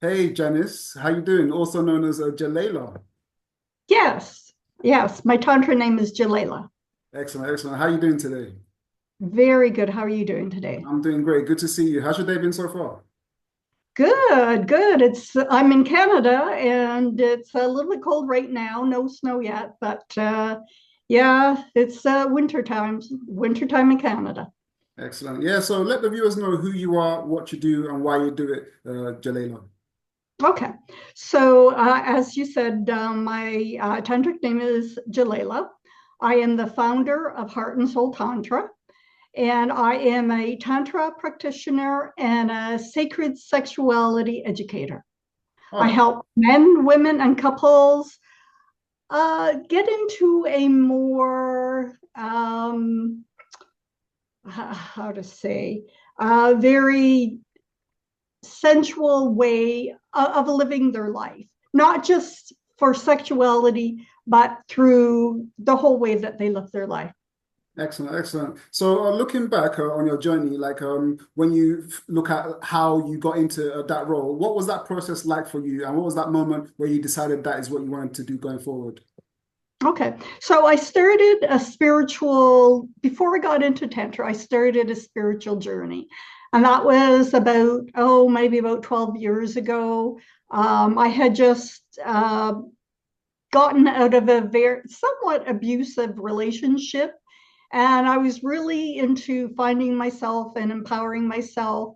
Hey Janice, how you doing? Also known as Jalayla. Yes, yes. My Tantra name is Jaylala. Excellent, excellent. How you doing today? Very good. How are you doing today? I'm doing great. Good to see you. How's your day been so far? Good, good. I'm in Canada and it's a little bit cold right now. No snow yet, but yeah, it's winter time in Canada. Excellent. Yeah, so let the viewers know who you are, what you do, and why you do it, Jalayla. Okay, so as you said, my tantric name is Jaylala. I am the founder of Heart and Soul Tantra. And I am a Tantra practitioner and a sacred sexuality educator. I Oh, help men, women, and couples get into a more, how to say, very sensual way of living their life, not just for sexuality, but through the whole way that they live their life. excellent, excellent. So looking back on your journey, when you look at how you got into that role, what was that process like for you, and what was that moment where you decided that is what you wanted to do going forward? Okay. So I started a spiritual, before I got into Tantra, I started a spiritual journey. And that was about, maybe about 12 years ago. I had just gotten out of a very somewhat abusive relationship. And I was really into finding myself and empowering myself.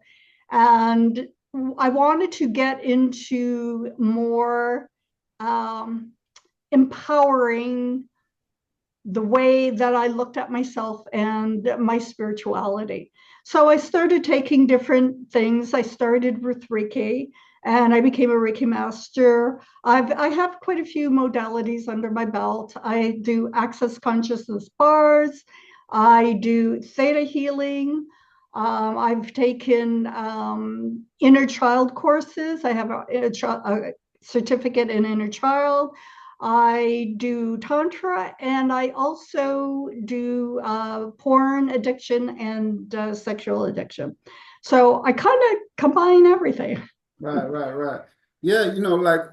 And I wanted to get into more um, empowering the way that I looked at myself and my spirituality. So I started taking different things. I started with Reiki and I became a Reiki master. I have quite a few modalities under my belt. I do access consciousness bars. I do theta healing. I've taken inner child courses. I have a certificate in inner child. I do Tantra and I also do porn addiction and sexual addiction. So I kind of combine everything. Right, right, right. Yeah,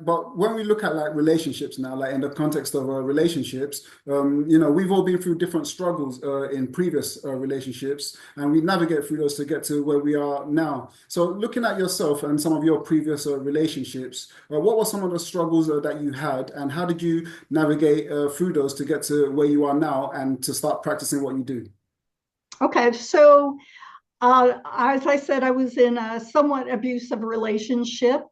but when we look at like relationships now, like in the context of relationships, we've all been through different struggles in previous relationships, and we navigate through those to get to where we are now. So, looking at yourself and some of your previous relationships, what were some of the struggles that you had, and how did you navigate through those to get to where you are now and to start practicing what you do? Okay, so as I said, I was in a somewhat abusive relationship.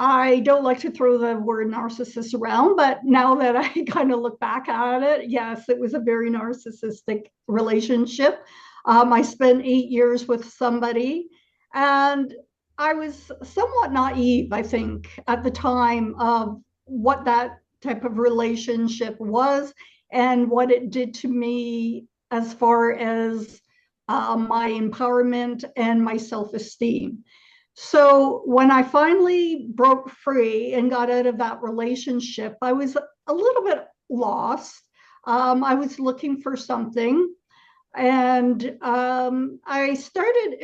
I don't like to throw the word narcissist around, but now that I kind of look back at it, yes, it was a very narcissistic relationship. I spent 8 years with somebody, and I was somewhat naive, I think, at the time of what that type of relationship was and what it did to me as far as my empowerment and my self esteem. So when I finally broke free and got out of that relationship, I was a little bit lost. I was looking for something, and it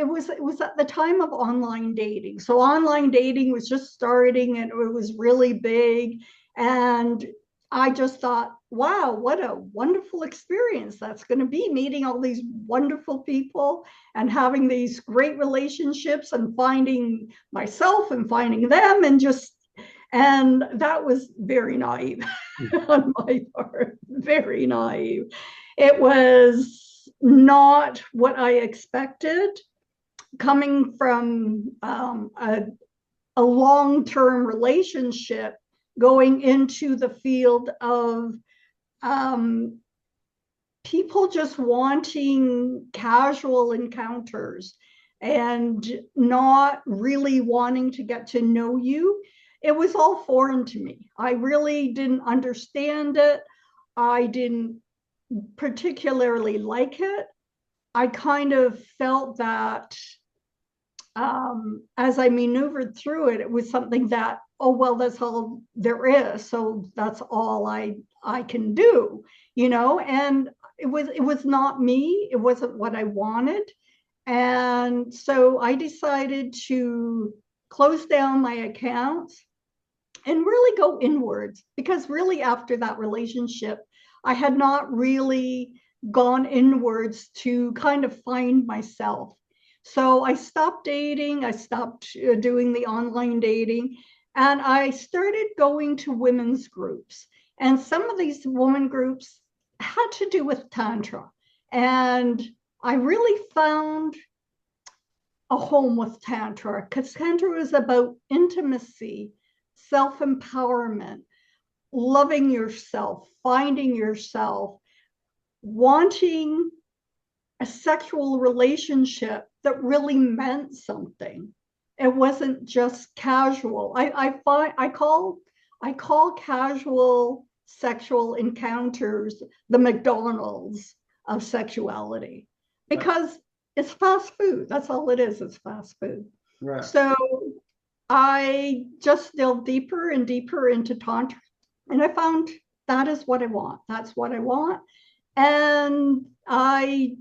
was at the time of online dating. So online dating was just starting, and it was really big, and I just thought, wow, what a wonderful experience that's going to be, meeting all these wonderful people and having these great relationships and finding myself and finding them, and that was very naive on my part, very naive. It was not what I expected coming from a long term relationship, going into the field of um, people just wanting casual encounters and not really wanting to get to know you. It was all foreign to me. I really didn't understand it. I didn't particularly like it. I kind of felt that as I maneuvered through it, it was something that, oh well, that's all there is. So that's all I can do, and it was not me. It wasn't what I wanted. And so I decided to close down my accounts, and really go inwards, because really after that relationship, I had not really gone inwards to kind of find myself. So I stopped dating, I stopped doing the online dating, and I started going to women's groups. And some of these women groups had to do with Tantra. And I really found a home with Tantra, because Tantra is about intimacy, self-empowerment, loving yourself, finding yourself, wanting a sexual relationship that really meant something. It wasn't just casual. I call casual sexual encounters the McDonald's of sexuality, because it's fast food. That's all it is. It's fast food. Right. So I just delved deeper and deeper into Tantra, and I found that is what I want. That's what I want. And I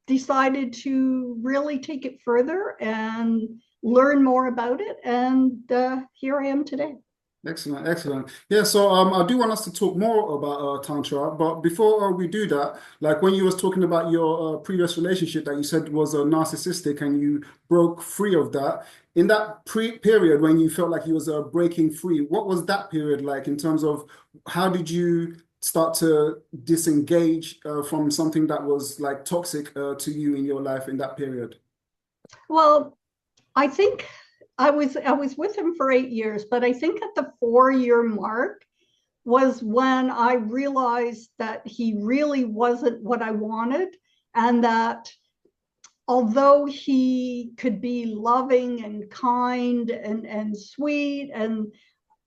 decided to really take it further and learn more about it. And here I am today. Excellent, excellent. Yeah, so I do want us to talk more about Tantra, but before we do that, like when you was talking about your previous relationship that you said was narcissistic and you broke free of that, in that period when you felt like you was breaking free, what was that period like in terms of how did you start to disengage from something that was like toxic to you in your life in that period? Well, I think I was with him for 8 years, but I think at the 4 year mark was when I realized that he really wasn't what I wanted, and that although he could be loving and kind and sweet, and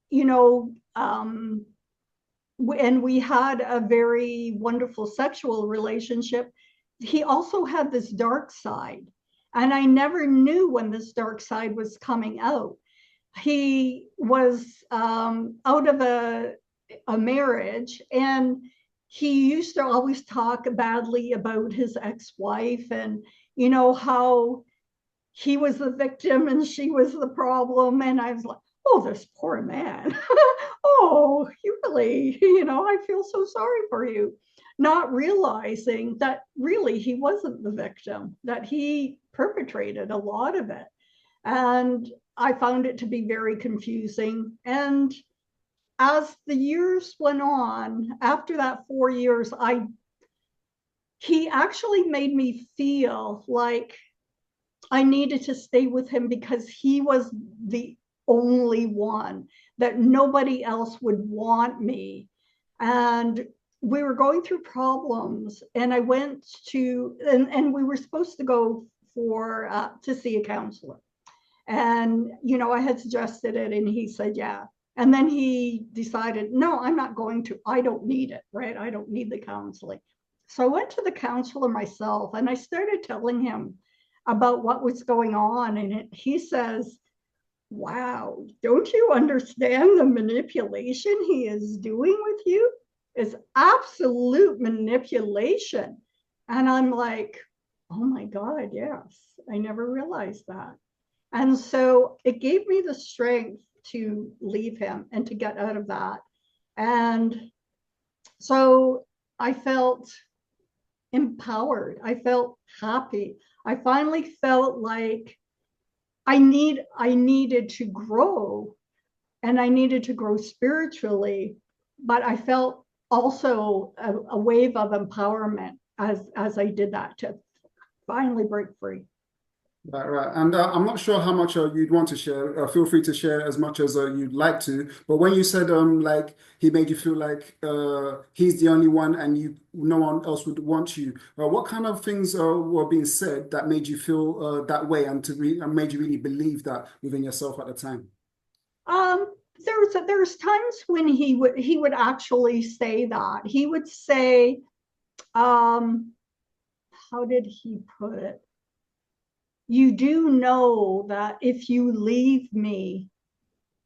you know, and we had a very wonderful sexual relationship, he also had this dark side. And I never knew when this dark side was coming out. He was out of a marriage, and he used to always talk badly about his ex-wife, and how he was the victim and she was the problem. And I was like, oh, this poor man. Oh, you really, I feel so sorry for you. Not realizing that really he wasn't the victim, that he perpetrated a lot of it. And I found it to be very confusing. And as the years went on, after that 4 years, he actually made me feel like I needed to stay with him, because he was the only one, that nobody else would want me. And we were going through problems, and I went to, and we were supposed to go to see a counselor. And, I had suggested it, and he said, yeah. And then he decided, no, I'm not going to, I don't need it, right? I don't need the counseling. So I went to the counselor myself, and I started telling him about what was going on. And he says, wow, don't you understand the manipulation he is doing with you? It's absolute manipulation. And I'm like, oh my God, yes, I never realized that. And so it gave me the strength to leave him and to get out of that. And so I felt empowered. I felt happy. I finally felt like I needed to grow, and I needed to grow spiritually, but I felt also a wave of empowerment as I did that, to finally break free. Right, right. And I'm not sure how much you'd want to share. Feel free to share as much as you'd like to. But when you said like he made you feel like he's the only one and no one else would want you, what kind of things were being said that made you feel that way, and and made you really believe that within yourself at the time? There's times when he would actually say that. He would say, how did he put it? You do know that if you leave me,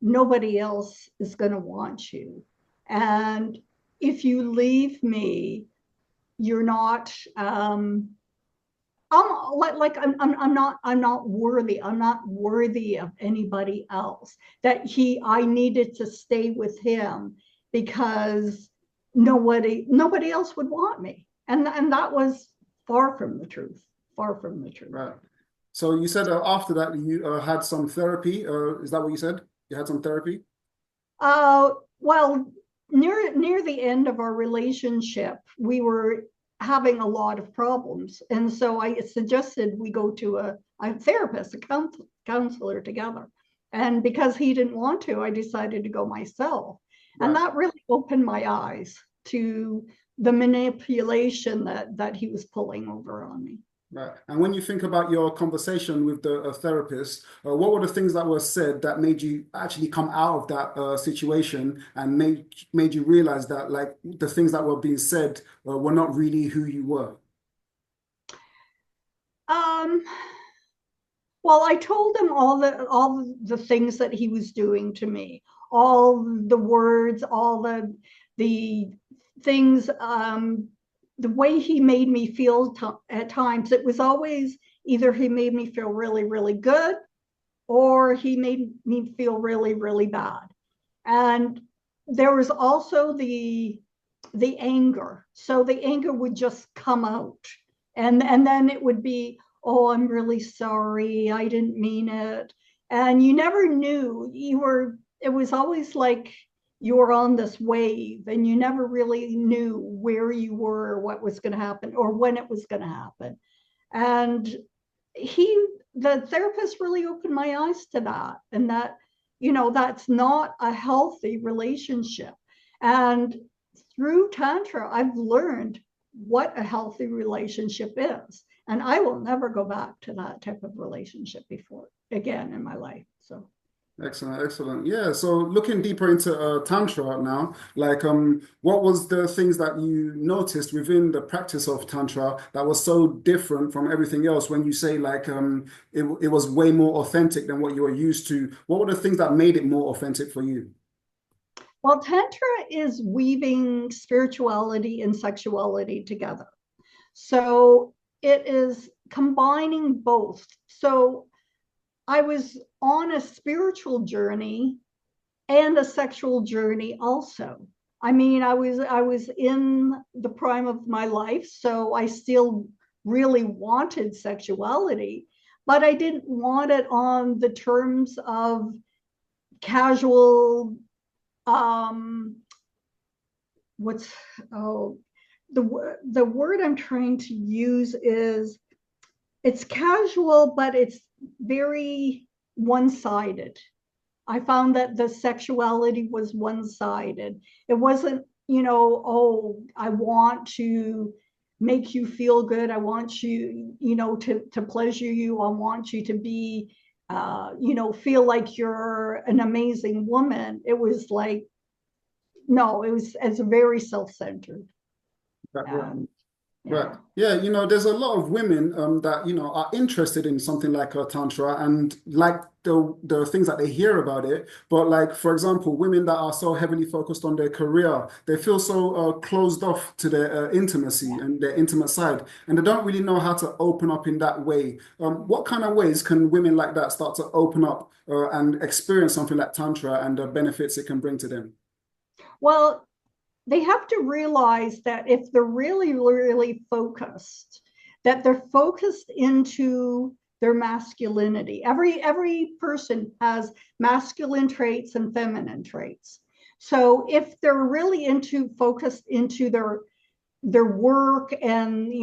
nobody else is going to want you. And if you leave me, you're not, I'm not worthy. I'm not worthy of anybody else. I needed to stay with him because nobody else would want me. And that was far from the truth. Far from the truth. Right. So you said after that you had some therapy. Is that what you said? You had some therapy? Well, near the end of our relationship, we were having a lot of problems, and so I suggested we go to a therapist, a counselor together. And because he didn't want to, I decided to go myself, and Right. that really opened my eyes to the manipulation that he was pulling over on me. Right. And when you think about your conversation with the therapist, what were the things that were said that made you actually come out of that situation and made you realize that like the things that were being said were not really who you were? Um, Well, I told him all the things that he was doing to me, all the words, all the things, the way he made me feel at times. It was always either he made me feel really, really good, or he made me feel really, really bad. And there was also the anger. So the anger would just come out, and then it would be, oh, I'm really sorry, I didn't mean it. And you never knew. It was always like you were on this wave, and you never really knew where you were, or what was going to happen, or when it was going to happen. And the therapist really opened my eyes to that, and that's not a healthy relationship. And through Tantra, I've learned what a healthy relationship is. And I will never go back to that type of relationship before again in my life. So, Excellent, excellent. Yeah, so looking deeper into Tantra now, like what was the things that you noticed within the practice of Tantra that was so different from everything else when you say like it was way more authentic than what you were used to? What were the things that made it more authentic for you? well, Tantra is weaving spirituality and sexuality together. So it is combining both. So I was on a spiritual journey and a sexual journey also. I mean, I was in the prime of my life, so I still really wanted sexuality, but I didn't want it on the terms of casual, um what's oh the word I'm trying to use is, it's casual, but it's very one-sided. I found that the sexuality was one-sided. It wasn't, oh, I want to make you feel good. I want you, to pleasure you. I want you to be, feel like you're an amazing woman. It was like, no, it's very self-centered. Um, Right. yeah. Yeah, there's a lot of women that, are interested in something like Tantra and like the things that they hear about it. But like, for example, women that are so heavily focused on their career, they feel so closed off to their intimacy Yeah. and their intimate side, and they don't really know how to open up in that way. What kind of ways can women like that start to open up and experience something like Tantra and the benefits it can bring to them? Well, they have to realize that if they're really, really focused, that they're focused into their masculinity. Every person has masculine traits and feminine traits. So if they're really focused into their work, and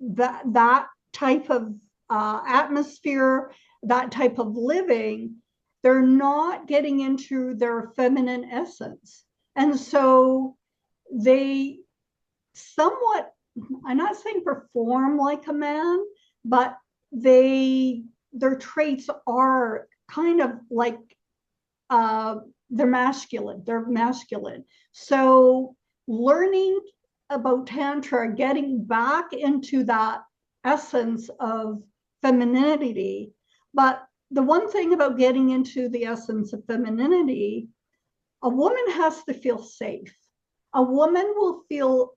that type of atmosphere, that type of living, they're not getting into their feminine essence. And so they somewhat, I'm not saying perform like a man, but their traits are kind of like, uh, they're masculine. So learning about Tantra, getting back into that essence of femininity. But the one thing about getting into the essence of femininity, a woman has to feel safe. A woman will feel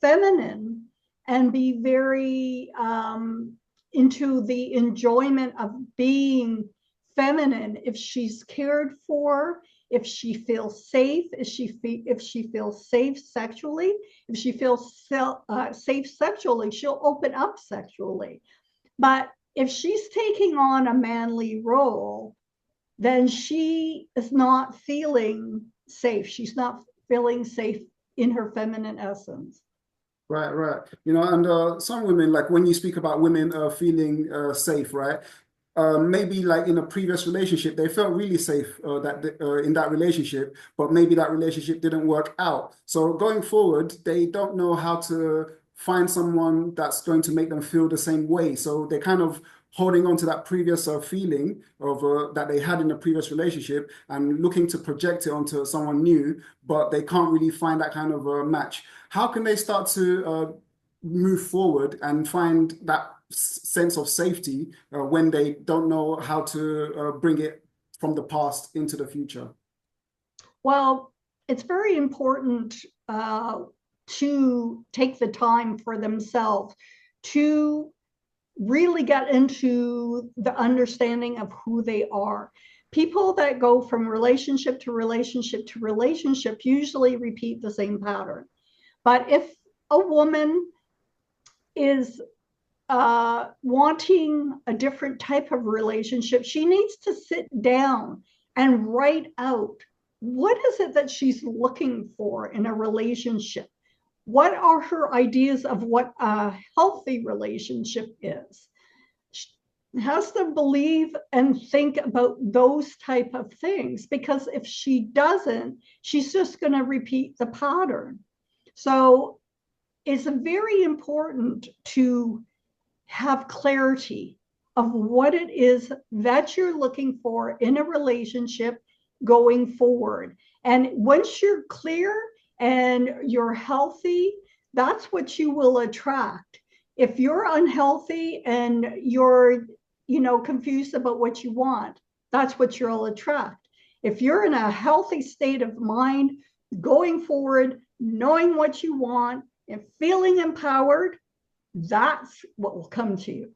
feminine and be very into the enjoyment of being feminine, if she's cared for, if she feels safe, if she feels safe sexually, if she feels safe sexually, she'll open up sexually. But if she's taking on a manly role, then she is not feeling safe. She's not feeling safe in her feminine essence. Right, right. You know, and some women, like when you speak about women feeling safe, right? Maybe like in a previous relationship, they felt really safe in that relationship, but maybe that relationship didn't work out. So going forward, they don't know how to find someone that's going to make them feel the same way. So they're kind of holding on to that previous feeling of that they had in a previous relationship and looking to project it onto someone new, but they can't really find that kind of match. How can they start to move forward and find that sense of safety when they don't know how to bring it from the past into the future? Well, it's very important to take the time for themselves to really get into the understanding of who they are. People that go from relationship to relationship to relationship usually repeat the same pattern. But if a woman is wanting a different type of relationship, she needs to sit down and write out what is it that she's looking for in a relationship. What are her ideas of what a healthy relationship is? She has to believe and think about those type of things, because if she doesn't, she's just going to repeat the pattern. So it's very important to have clarity of what it is that you're looking for in a relationship going forward. And once you're clear and you're healthy, that's what you will attract. If you're unhealthy and you're, confused about what you want, that's what you'll attract. If you're in a healthy state of mind, going forward, knowing what you want and feeling empowered, that's what will come to you.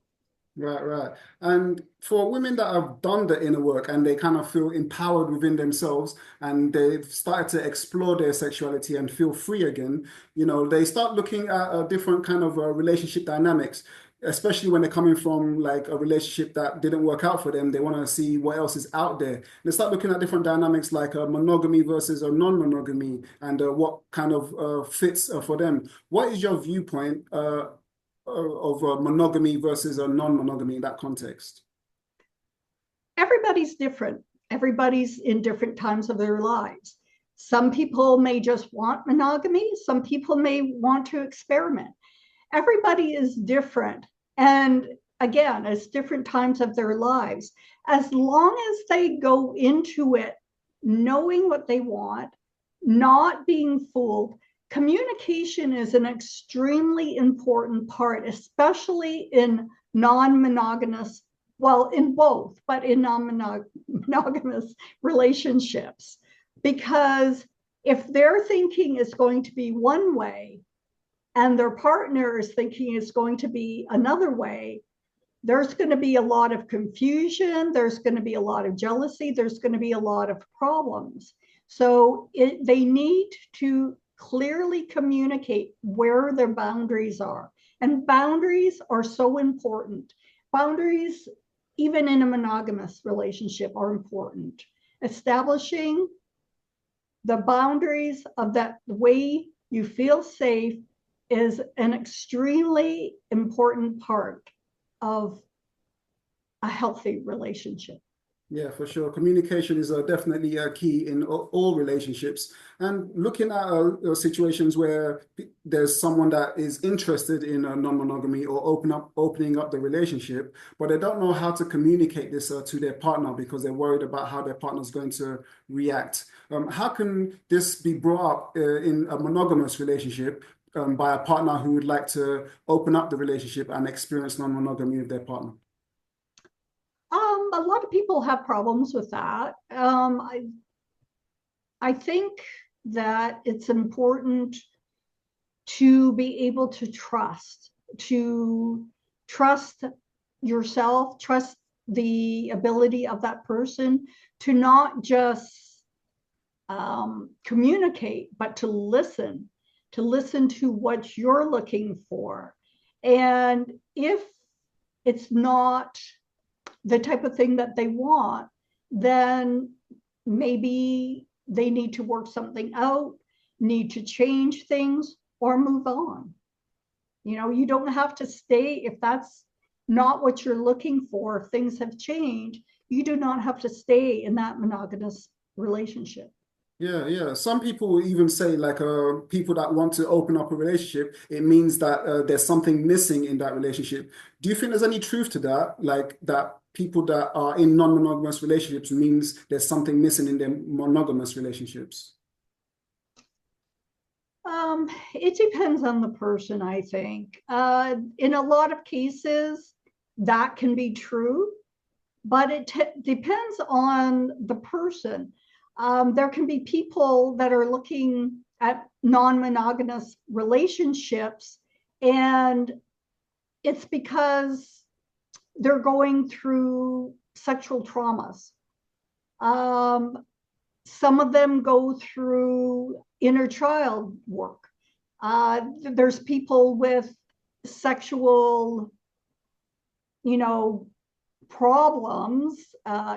Right, right. And for women that have done the inner work and they kind of feel empowered within themselves and they've started to explore their sexuality and feel free again, they start looking at a different kind of relationship dynamics, especially when they're coming from like a relationship that didn't work out for them. They want to see what else is out there. They start looking at different dynamics like monogamy versus a non-monogamy and what kind of fits for them. What is your viewpoint of monogamy versus a non-monogamy in that context? Everybody's different. Everybody's in different times of their lives. Some people may just want monogamy. Some people may want to experiment. Everybody is different. And again, it's different times of their lives. As long as they go into it knowing what they want, not being fooled, communication is an extremely important part, especially in non-monogamous, well, in both, but in non-monogamous relationships. Because if their thinking is going to be one way and their partner is thinking it's going to be another way, there's going to be a lot of confusion, there's going to be a lot of jealousy, there's going to be a lot of problems. So they need to clearly communicate where their boundaries are. And boundaries are so important. Boundaries, even in a monogamous relationship, are important. Establishing the boundaries of that way you feel safe is an extremely important part of a healthy relationship. Yeah, for sure. Communication is definitely a key in all relationships. And looking at situations where there's someone that is interested in a non-monogamy or opening up the relationship, but they don't know how to communicate this to their partner because they're worried about how their partner is going to react. How can this be brought up in a monogamous relationship by a partner who would like to open up the relationship and experience non-monogamy with their partner? A lot of people have problems with that. I think that it's important to be able to trust yourself, trust the ability of that person to not just communicate, but to listen to what you're looking for. And if it's not the type of thing that they want, then maybe they need to work something out, need to change things, or move on. You know, you don't have to stay if that's not what you're looking for. If things have changed, you do not have to stay in that monogamous relationship. Yeah, yeah. Some people will even say, like, people that want to open up a relationship, it means that there's something missing in that relationship. Do you think there's any truth to that? Like that people that are in non-monogamous relationships means there's something missing in their monogamous relationships? It depends on the person, I think. In a lot of cases, that can be true, but it depends on the person. There can be people that are looking at non-monogamous relationships, and it's because they're going through sexual traumas. Some of them go through inner child work. There's people with sexual, problems,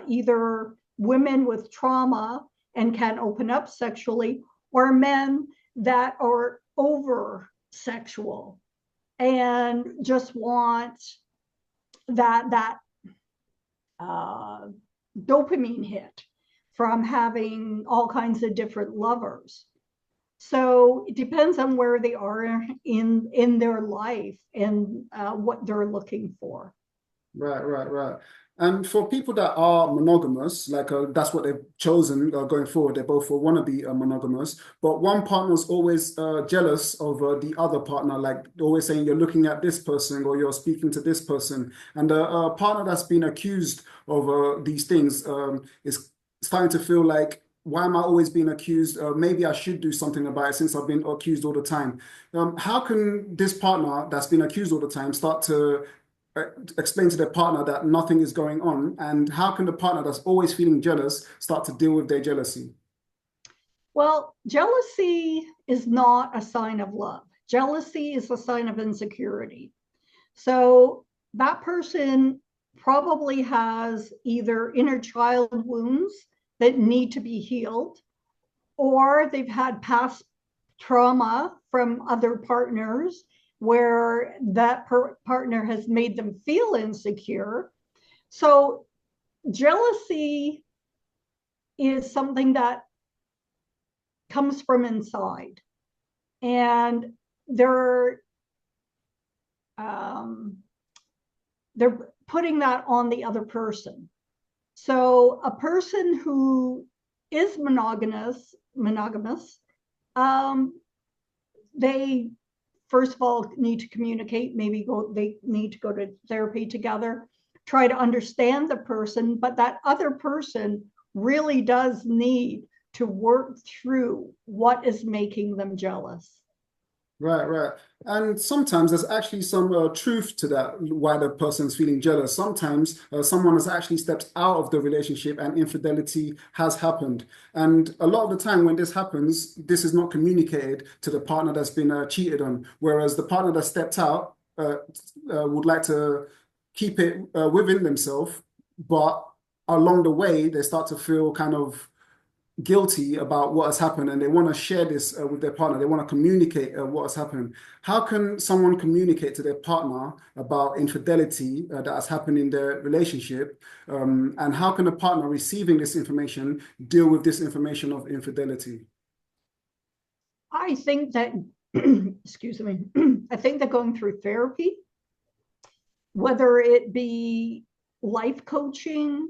either women with trauma and can open up sexually, or men that are over sexual and just want that dopamine hit from having all kinds of different lovers. So it depends on where they are in their life and what they're looking for. Right, right, right. And for people that are monogamous, like that's what they've chosen going forward, they both want to be monogamous, but one partner's always jealous of the other partner, like always saying you're looking at this person or you're speaking to this person. And the partner that's been accused of these things is starting to feel like, why am I always being accused? Maybe I should do something about it since I've been accused all the time. How can this partner that's been accused all the time start to explain to their partner that nothing is going on? And how can the partner that's always feeling jealous start to deal with their jealousy? Well, jealousy is not a sign of love. Jealousy is a sign of insecurity. So that person probably has either inner child wounds that need to be healed, or they've had past trauma from other partners where that partner has made them feel insecure. So jealousy is something that comes from inside, and they're um, they're putting that on the other person. So a person who is monogamous, um, they first of all need to communicate. Maybe they need to go to therapy together, try to understand the person, but that other person really does need to work through what is making them jealous. Right, right. And sometimes there's actually some truth to that, why the person's feeling jealous. Sometimes someone has actually stepped out of the relationship and infidelity has happened. And a lot of the time when this happens, this is not communicated to the partner that's been cheated on. Whereas the partner that stepped out would like to keep it within themselves, but along the way, they start to feel kind of guilty about what has happened and they want to share this with their partner. They want to communicate what has happened. How can someone communicate to their partner about infidelity that has happened in their relationship? And how can the partner receiving this information deal with this information of infidelity? I think that, excuse me, I think that going through therapy, whether it be life coaching,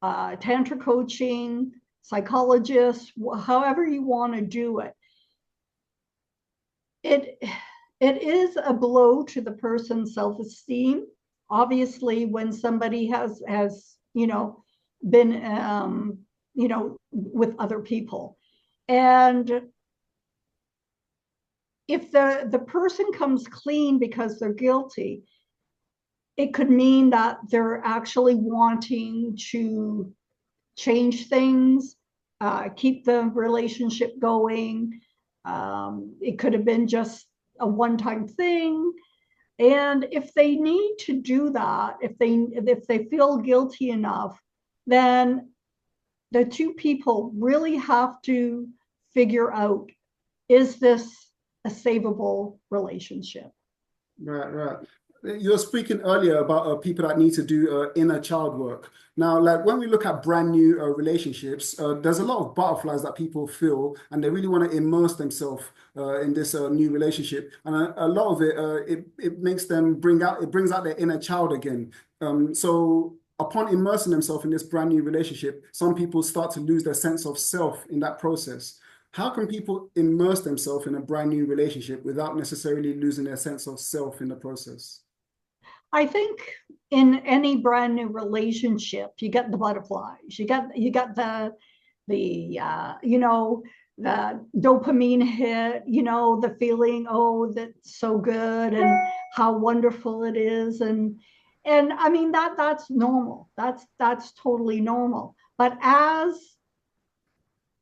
Tantra coaching, psychologist, however you want to do it, it is a blow to the person's self-esteem. Obviously, when somebody has been with other people, and if the person comes clean because they're guilty, it could mean that they're actually wanting to change things, keep the relationship going. It could have been just a one-time thing. And if they need to do that, if they feel guilty enough, then the two people really have to figure out, is this a savable relationship? Right, right. You were speaking earlier about people that need to do inner child work. Now, like when we look at brand new relationships, there's a lot of butterflies that people feel, and they really want to immerse themselves in this new relationship. And a lot of it, it makes them it brings out their inner child again. So upon immersing themselves in this brand new relationship, some people start to lose their sense of self in that process. How can people immerse themselves in a brand new relationship without necessarily losing their sense of self in the process? I think in any brand new relationship, you get the butterflies. You got the dopamine hit. The feeling, oh, that's so good, and how wonderful it is, and I mean that's normal. That's totally normal. But as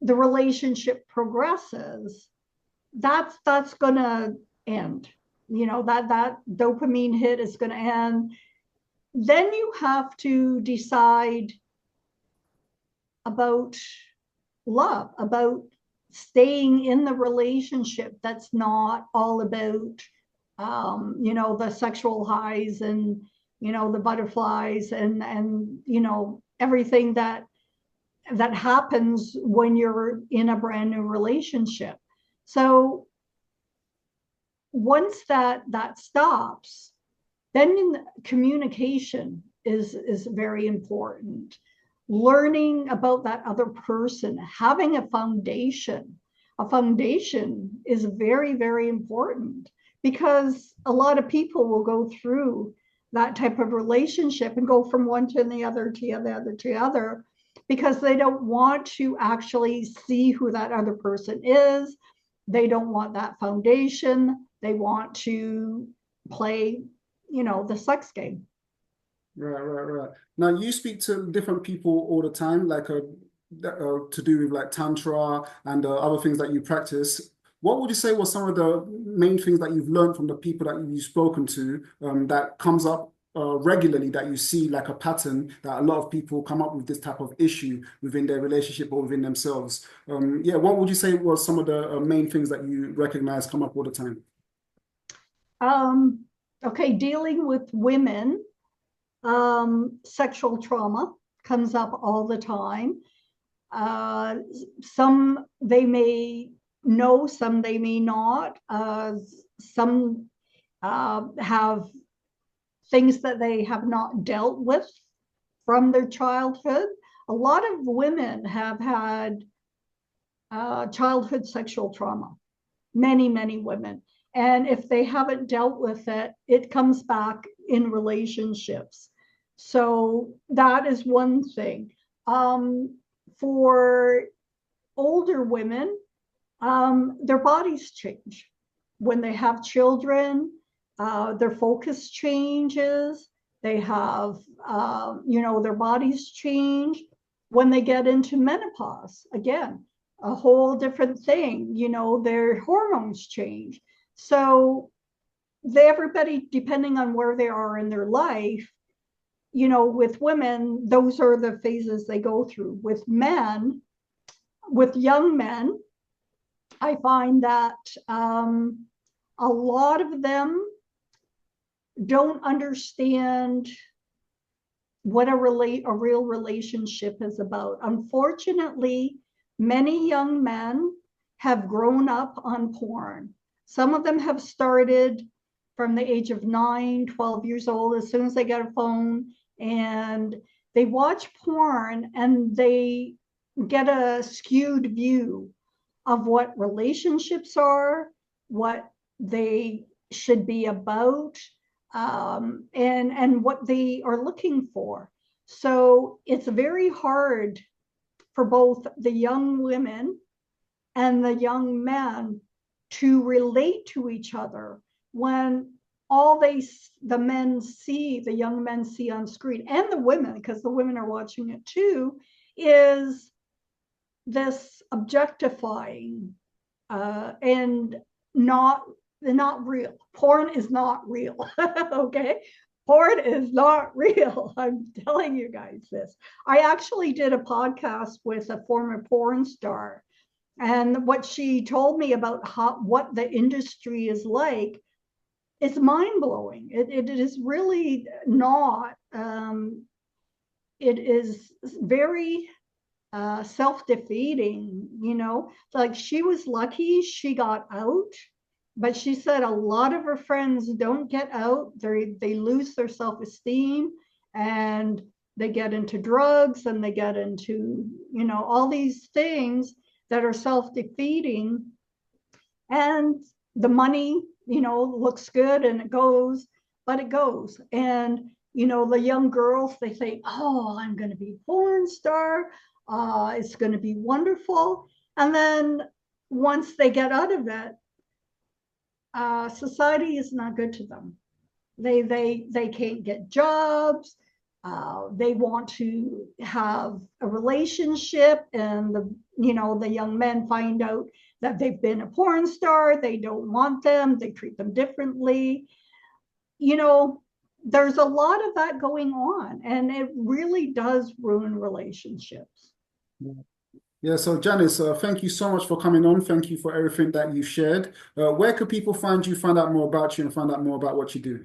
the relationship progresses, that's gonna end. That dopamine hit is gonna end. Then you have to decide about love, about staying in the relationship that's not all about the sexual highs and the butterflies and everything that happens when you're in a brand new relationship. So once that stops, then communication is very important. Learning about that other person, having a foundation. A foundation is very, very important, because a lot of people will go through that type of relationship and go from one to the other to the other to the other, because they don't want to actually see who that other person is. They don't want that foundation. They want to play, the sex game. Right, right, right. Now you speak to different people all the time, like to do with like Tantra and other things that you practice. What would you say was some of the main things that you've learned from the people that you've spoken to that comes up regularly, that you see like a pattern that a lot of people come up with this type of issue within their relationship or within themselves? Yeah, what would you say was some of the main things that you recognize come up all the time? Um, okay, dealing with women, sexual trauma comes up all the time. Uh, some they may know, some they may not. Some have things that they have not dealt with from their childhood. A lot of women have had childhood sexual trauma, many, many women. And if they haven't dealt with it, it comes back in relationships. So that is one thing. For older women, their bodies change. When they have children, their focus changes. They have, their bodies change. When they get into menopause, again, a whole different thing. Their hormones change. So everybody, depending on where they are in their life, with women, those are the phases they go through. With men, with young men, I find that a lot of them don't understand what a real relationship is about. Unfortunately, many young men have grown up on porn. Some of them have started from the age of 9, 12 years old, as soon as they get a phone, and they watch porn and they get a skewed view of what relationships are, what they should be about, and what they are looking for. So it's very hard for both the young women and the young men to relate to each other when the men see, the young men see on screen, and the women, because the women are watching it too, is this objectifying and not real. Porn is not real. Okay, porn is not real. I'm telling you guys this. I actually did a podcast with a former porn star, and what she told me about what the industry is like, it's mind-blowing. It is really not. It is very self-defeating, you know. Like, she was lucky she got out, but she said a lot of her friends don't get out. They lose their self-esteem, and they get into drugs, and they get into, you know, all these things that are self-defeating. And the money, you know, looks good and it goes, but it goes. And, you know, the young girls, they think, oh, I'm going to be a porn star. It's going to be wonderful. And then once they get out of it, society is not good to them. They can't get jobs. They want to have a relationship, and the young men find out that they've been a porn star. They don't want them. They treat them differently. You know, there's a lot of that going on, and it really does ruin relationships. Yeah, so Janice, thank you so much for coming on. Thank you for everything that you shared. Where could people find you, find out more about you, and find out more about what you do?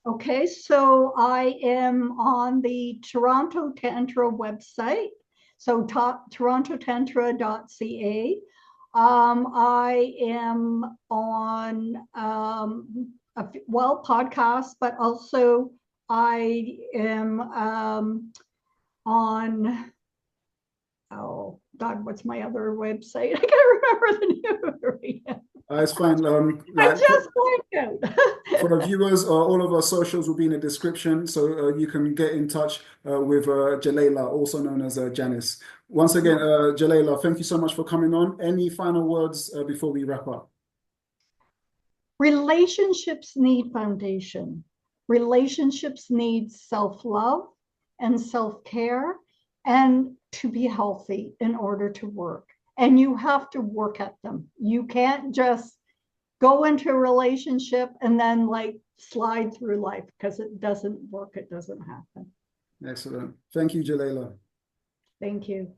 Okay, so I am on the Toronto Tantra website, so torontotantra.ca. I am on podcasts, but also I am on, oh God, what's my other website? I can't remember the name of it. It's fine. I just blanked out. For the viewers, all of our socials will be in the description, so you can get in touch with Jaylala, also known as Janice. Once again, Jaylala, thank you so much for coming on. Any final words before we wrap up? Relationships need foundation. Relationships need self-love and self-care, and to be healthy in order to work. And you have to work at them. You can't just go into a relationship and then like slide through life, because it doesn't work. It doesn't happen. Excellent. Thank you, Jaylala. Thank you.